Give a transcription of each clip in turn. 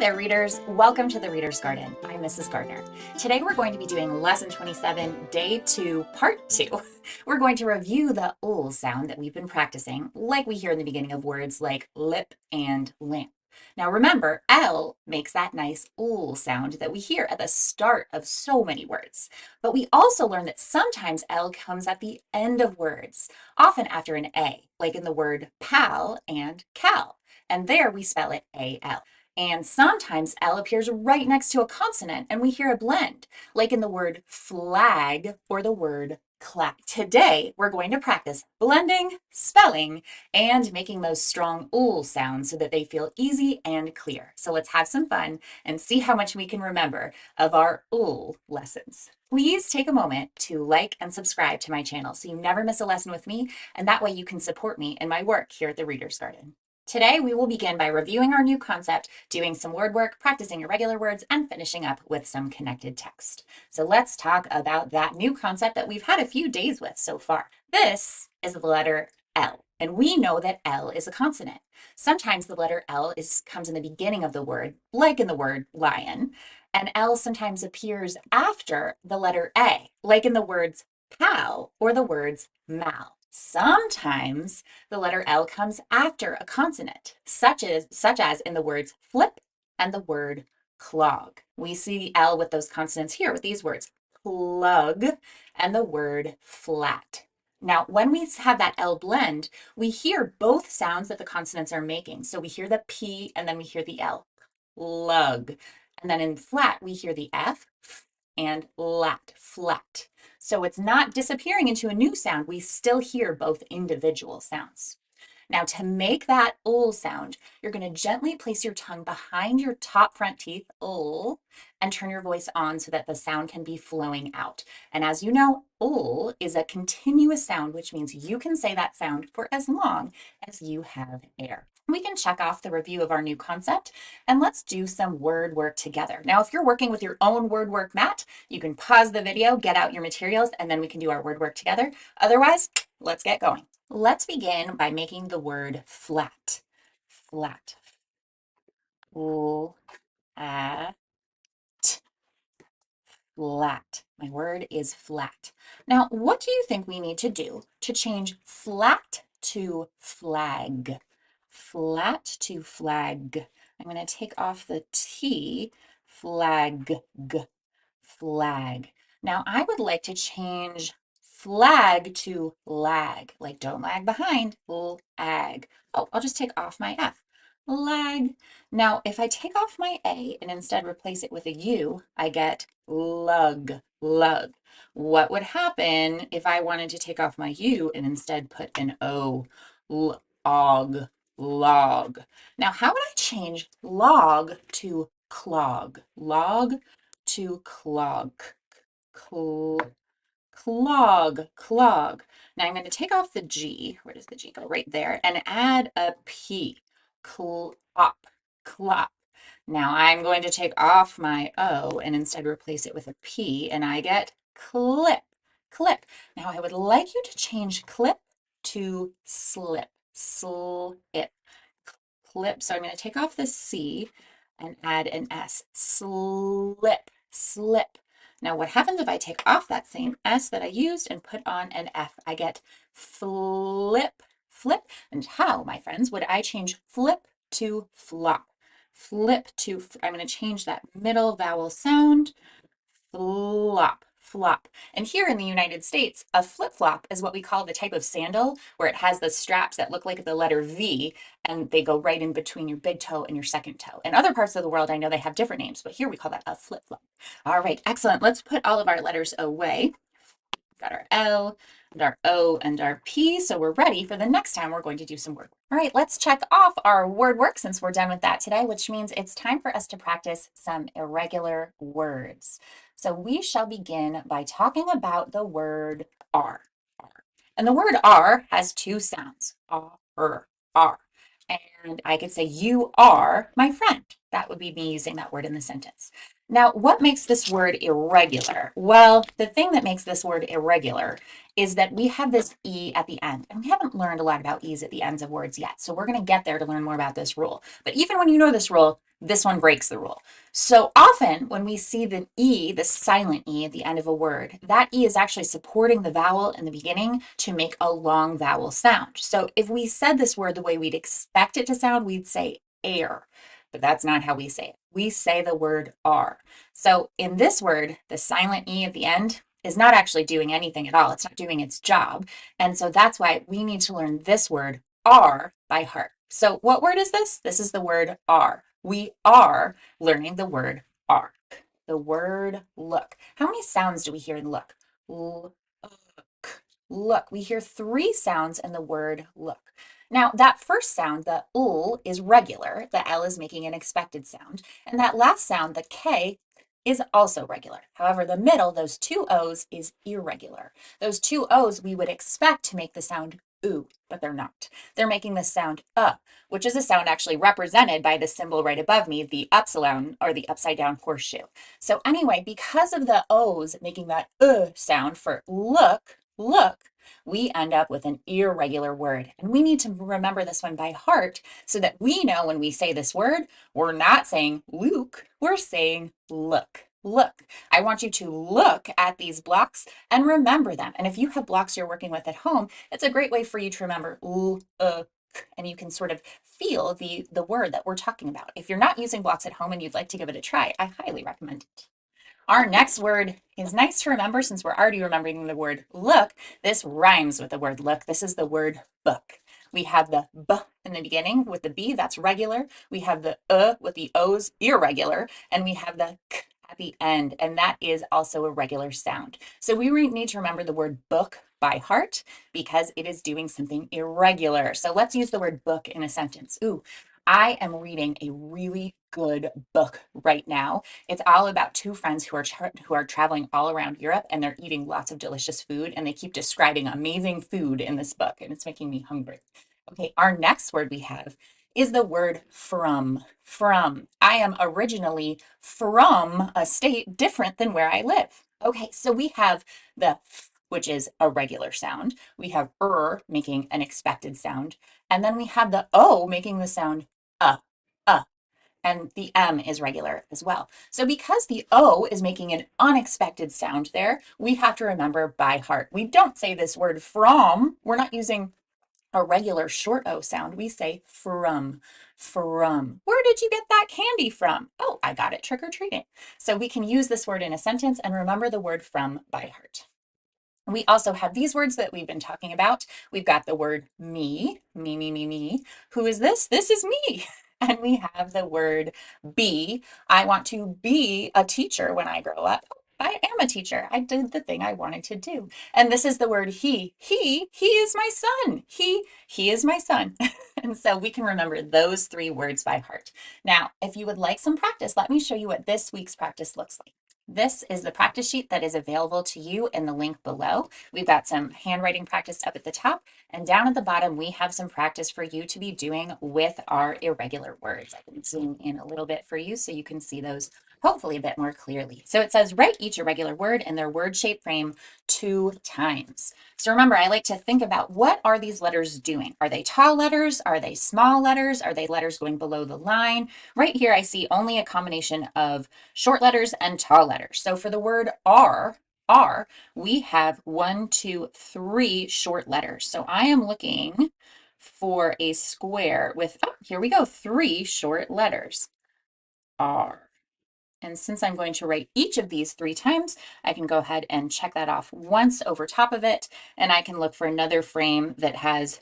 there, readers. Welcome to the Reader's Garden. I'm Mrs. Gardner. Today we're going to be doing Lesson 27, Day 2, Part 2. We're going to review the ul sound that we've been practicing, like we hear in the beginning of words like lip and lamp. Now remember, L makes that nice ul sound that we hear at the start of so many words. But we also learn that sometimes L comes at the end of words, often after an A, like in the word pal and cal. And there we spell it A-L. And sometimes L appears right next to a consonant and we hear a blend, like in the word flag or the word clap. Today, we're going to practice blending, spelling, and making those strong ul sounds so that they feel easy and clear. So let's have some fun and see how much we can remember of our ul lessons. Please take a moment to like and subscribe to my channel so you never miss a lesson with me, and that way you can support me in my work here at the Reader's Garden. Today, we will begin by reviewing our new concept, doing some word work, practicing irregular words, and finishing up with some connected text. So let's talk about that new concept that we've had a few days with so far. This is the letter L, and we know that L is a consonant. Sometimes the letter L comes in the beginning of the word, like in the word lion, and L sometimes appears after the letter A, like in the words pal or the words mal. Sometimes the letter L comes after a consonant, such as in the words flip and the word clog. We see L with those consonants here with these words, plug and the word flat. Now, when we have that L blend, we hear both sounds that the consonants are making. So we hear the P and then we hear the L, lug. And then in flat, we hear the F and lat, flat. So it's not disappearing into a new sound. We still hear both individual sounds. Now, to make that ul sound, you're going to gently place your tongue behind your top front teeth, ul, and turn your voice on so that the sound can be flowing out. And as you know, ul is a continuous sound, which means you can say that sound for as long as you have air. We can check off the review of our new concept, and let's do some word work together. Now, if you're working with your own word work mat, you can pause the video, get out your materials, and then we can do our word work together. Otherwise, let's get going. Let's begin by making the word flat. Flat. Flat. Flat. My word is flat. Now, what do you think we need to do to change flat to flag? Flat to flag. I'm going to take off the T. Flag. Flag. Now, I would like to change flag to lag, like don't lag behind, lag. Oh, I'll just take off my F, lag. Now, if I take off my A and instead replace it with a U, I get lug, lug. What would happen if I wanted to take off my U and instead put an O, log, log? Now, how would I change log to clog? Log to clog. Clog, clog. Now I'm going to take off the G. Where does the G go? Right there. And add a P. Clop, clop. Now I'm going to take off my O and instead replace it with a P, and I get clip, clip. Now I would like you to change clip to slip, slip, clip. So I'm going to take off the C and add an S, slip, slip. Now, what happens if I take off that same S that I used and put on an F? I get flip, flip. And how, my friends, would I change flip to flop? Flip to, I'm going to change that middle vowel sound, flop, flop. And here in the United States, a flip-flop is what we call the type of sandal where it has the straps that look like the letter V and they go right in between your big toe and your second toe. In other parts of the world, I know they have different names, but here we call that a flip-flop. All right, excellent. Let's put all of our letters away. We've got our L and our O and our P, so we're ready for the next time we're going to do some word. All right, let's check off our word work since we're done with that today, which means it's time for us to practice some irregular words. So we shall begin by talking about the word are. And the word are has two sounds, are, are. And I could say, you are my friend. That would be me using that word in the sentence. Now, what makes this word irregular? Well, the thing that makes this word irregular is that we have this E at the end, and we haven't learned a lot about E's at the ends of words yet. So we're going to get there to learn more about this rule. But even when you know this rule, this one breaks the rule. So often when we see the E, the silent E at the end of a word, that E is actually supporting the vowel in the beginning to make a long vowel sound. So if we said this word the way we'd expect it to sound, we'd say air, but that's not how we say it. We say the word are. So in this word, the silent E at the end is not actually doing anything at all. It's not doing its job. And so that's why we need to learn this word are by heart. So what word is this? This is the word are. We are learning the word are. The word look. How many sounds do we hear in look? Look. Look. We hear 3 sounds in the word look. Now, that first sound, the ul, is regular. The L is making an expected sound. And that last sound, the K, is also regular. However, the middle, those 2 O's, is irregular. Those 2 O's we would expect to make the sound oo, but they're not. They're making the sound which is a sound actually represented by the symbol right above me, the upsilon, or the upside down horseshoe. So anyway, because of the O's making that sound for look, we end up with an irregular word. And we need to remember this one by heart so that we know when we say this word, we're not saying Luke, we're saying look. Look. I want you to look at these blocks and remember them. And if you have blocks you're working with at home, it's a great way for you to remember and you can sort of feel the word that we're talking about. If you're not using blocks at home and you'd like to give it a try, I highly recommend it. Our next word is nice to remember since we're already remembering the word look. This rhymes with the word look. This is the word book. We have the B in the beginning with the B, that's regular. We have the with the O's, irregular. And we have the K at the end, and that is also a regular sound. So we need to remember the word book by heart because it is doing something irregular. So let's use the word book in a sentence. Ooh, I am reading a really good book right now. It's all about 2 friends who are traveling all around Europe, and they're eating lots of delicious food, and they keep describing amazing food in this book, and it's making me hungry. Okay, our next word we have is the word from. From. I am originally from a state different than where I live. Okay, so we have the f, which is a regular sound. We have making an expected sound. And then we have the O making the sound uh, uh, and the M is regular as well. So because the O is making an unexpected sound there, we have to remember by heart. We don't say this word from. We're not using a regular short O sound. We say from, from. Where did you get that candy from? Oh, I got it trick-or-treating. So we can use this word in a sentence and remember the word from by heart. We also have these words that we've been talking about. We've got the word me, me, me, me, me. Who is this? This is me. And we have the word be. I want to be a teacher when I grow up. I am a teacher. I did the thing I wanted to do. And this is the word he. He is my son. He is my son. And so we can remember those 3 words by heart. Now, if you would like some practice, let me show you what this week's practice looks like. This is the practice sheet that is available to you in the link below. We've got some handwriting practice up at the top, and down at the bottom, we have some practice for you to be doing with our irregular words. I can zoom in a little bit for you so you can see those hopefully a bit more clearly. So it says, write each irregular word in their word shape frame 2 times. So remember, I like to think about what are these letters doing? Are they tall letters? Are they small letters? Are they letters going below the line? Right here, I see only a combination of short letters and tall letters. So for the word are, we have 1, 2, 3 short letters. So I am looking for a square with, here we go, 3 short letters. Are. And since I'm going to write each of these 3 times, I can go ahead and check that off once over top of it. And I can look for another frame that has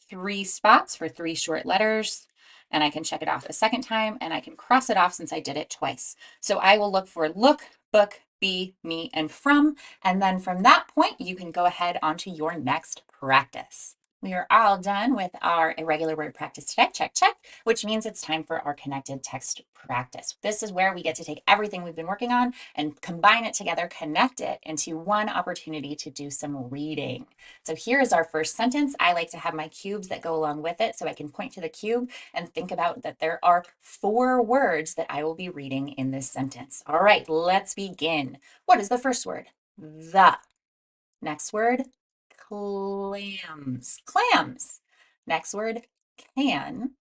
3 spots for 3 short letters. And I can check it off a second time, and I can cross it off since I did it twice. So I will look for look, book, be, me, and from. And then from that point, you can go ahead onto your next practice. We are all done with our irregular word practice today. Check, check, which means it's time for our connected text practice. This is where we get to take everything we've been working on and combine it together, connect it into one opportunity to do some reading. So here is our first sentence. I like to have my cubes that go along with it so I can point to the cube and think about that there are 4 words that I will be reading in this sentence. All right, let's begin. What is the first word? The. Next word, clams. Clams. Next word, can.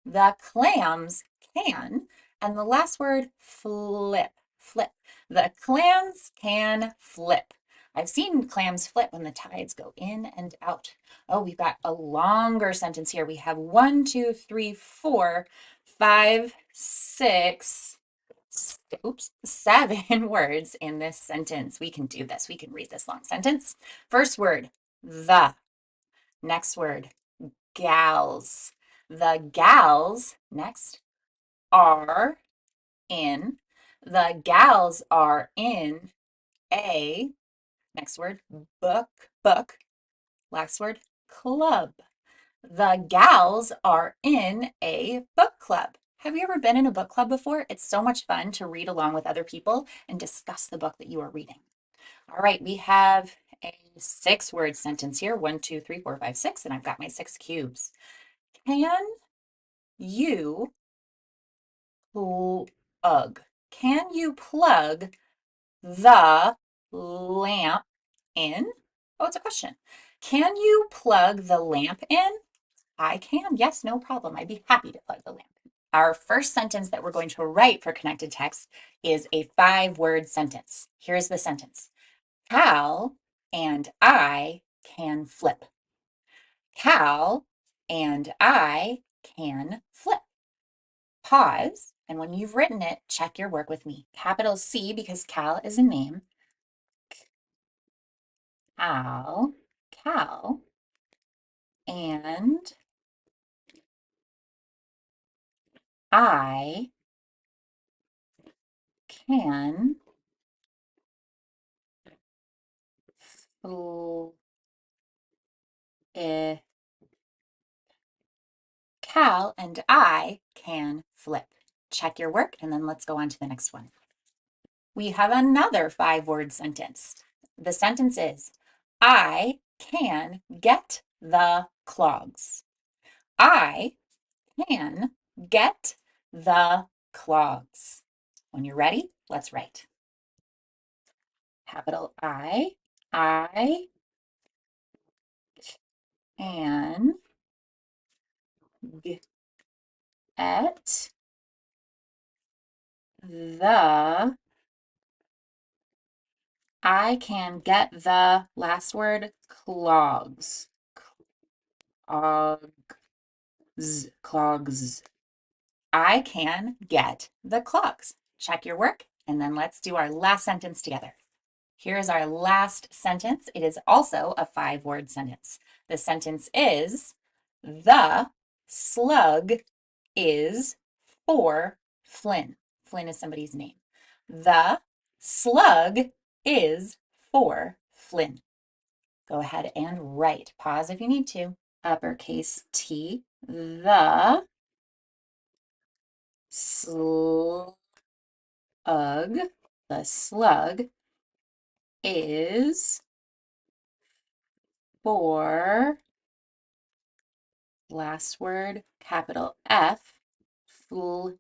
The clams can. And the last word, flip. Flip. The clams can flip. I've seen clams flip when the tides go in and out. Oh, we've got a longer sentence here. We have 1, 2, 3, 4, 5, 6, 7 words in this sentence. We can do this. We can read this long sentence. First word, the. Next word, gals. The gals, next, are in. The gals are in a, next word, book, book. Last word, club. The gals are in a book club. Have you ever been in a book club before? It's so much fun to read along with other people and discuss the book that you are reading. All right, we have a 6-word sentence here. 1, 2, 3, 4, 5, 6, and I've got my 6 cubes. Can you plug? Can you plug the lamp in? Oh, it's a question. Can you plug the lamp in? I can. Yes, no problem. I'd be happy to plug the lamp in. Our first sentence that we're going to write for connected text is a 5-word sentence. Here's the sentence. Cal and I can flip. Cal and I can flip. Pause, and when you've written it, check your work with me. Capital C because Cal is a name. Cal, Cal, and I can flip. Cal and I can flip. Check your work, and then let's go on to the next one. We have another 5-word sentence. The sentence is, I can get the clogs. I can get the clogs. When you're ready, let's write. Capital I can get the, I can get the last word, clogs. Clogs, clogs. I can get the clogs. Check your work, and then let's do our last sentence together. Here's our last sentence. It is also a 5-word sentence. The sentence is, the slug is for Flynn. Flynn is somebody's name. The slug is for Flynn. Go ahead and write. Pause if you need to. Uppercase T, the slug, the slug is for, last word, capital F, Flynn.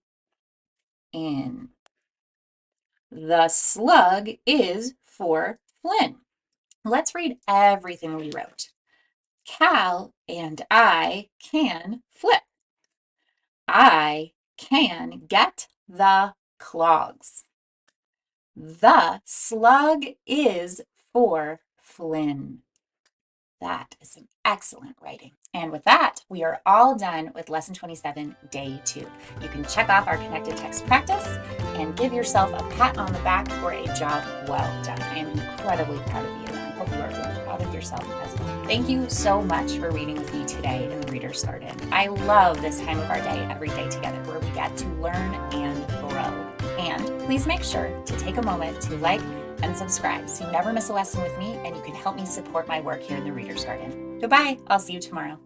The slug is for Flynn. Let's read everything we wrote. Cal and I can flip. I can get the clogs. The slug is for Flynn. That is some excellent writing. And with that, we are all done with Lesson 27, Day 2. You can check off our connected text practice and give yourself a pat on the back for a job well done. I am incredibly proud of you, and I hope you are feeling proud of yourself as well. Thank you so much for reading with me today in the Reader's Garden. I love this time of our day, every day together, where we get to learn and grow. And please make sure to take a moment to like and subscribe so you never miss a lesson with me, and you can help me support my work here in the Reader's Garden. Goodbye. I'll see you tomorrow.